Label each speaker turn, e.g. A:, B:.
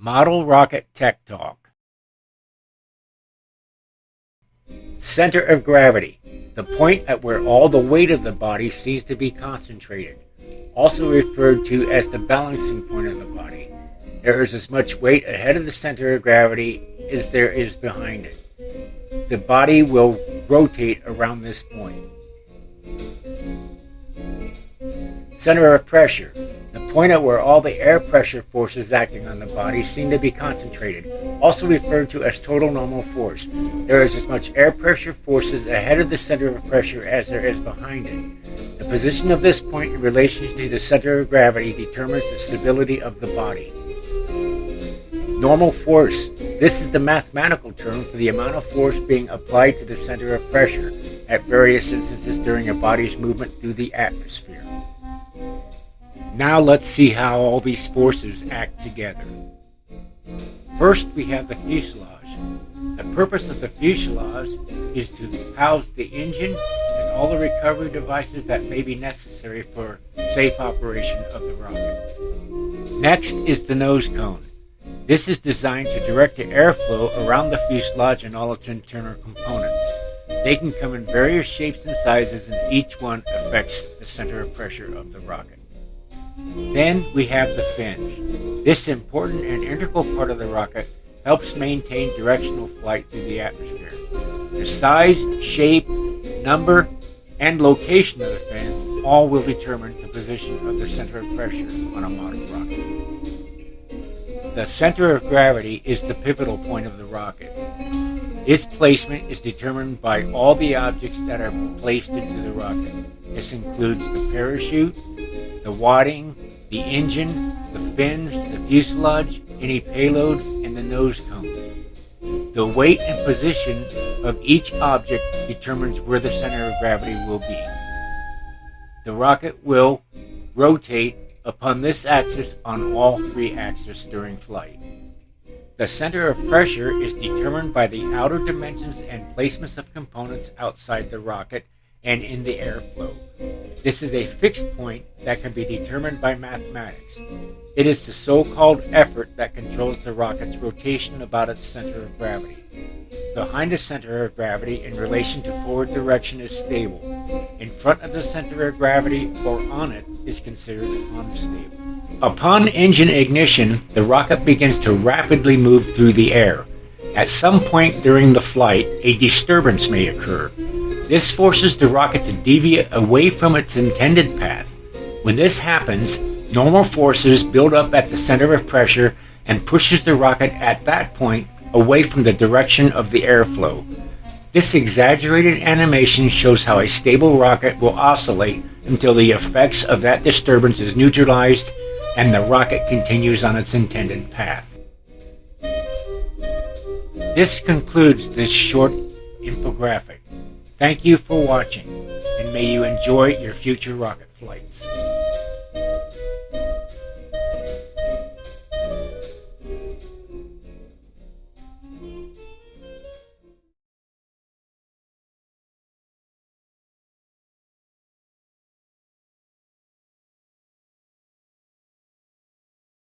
A: Model Rocket Tech Talk. Center of gravity, the point at where all the weight of the body seems to be concentrated, also referred to as the balancing point of the body. There is as much weight ahead of the center of gravity as there is behind it. The body will rotate around this point. Center of pressure, the point at where all the air pressure forces acting on the body seem to be concentrated, also referred to as total normal force. There is as much air pressure forces ahead of the center of pressure as there is behind it. The position of this point in relation to the center of gravity determines the stability of the body. Normal force. This is the mathematical term for the amount of force being applied to the center of pressure at various instances during a body's movement through the atmosphere. Now let's see how all these forces act together. First, we have the fuselage. The purpose of the fuselage is to house the engine and all the recovery devices that may be necessary for safe operation of the rocket. Next is the nose cone. This is designed to direct the airflow around the fuselage and all its internal components. They can come in various shapes and sizes, and each one affects the center of pressure of the rocket. Then we have the fins. This important and integral part of the rocket helps maintain directional flight through the atmosphere. The size, shape, number, and location of the fins all will determine the position of the center of pressure on a model rocket. The center of gravity is the pivotal point of the rocket. Its placement is determined by all the objects that are placed into the rocket. This includes the parachute, the wadding, the engine, the fins, the fuselage, any payload, and the nose cone. The weight and position of each object determines where the center of gravity will be. The rocket will rotate upon this axis on all three axes during flight. The center of pressure is determined by the outer dimensions and placements of components outside the rocket and in the airflow. This is a fixed point that can be determined by mathematics. It is the so-called effort that controls the rocket's rotation about its center of gravity. Behind the center of gravity in relation to forward direction is stable. In front of the center of gravity or on it is considered unstable. Upon engine ignition, the rocket begins to rapidly move through the air. At some point during the flight, a disturbance may occur. This forces the rocket to deviate away from its intended path. When this happens, normal forces build up at the center of pressure and pushes the rocket at that point away from the direction of the airflow. This exaggerated animation shows how a stable rocket will oscillate until the effects of that disturbance is neutralized and the rocket continues on its intended path. This concludes this short infographic. Thank you for watching, and may you enjoy your future rocket flights.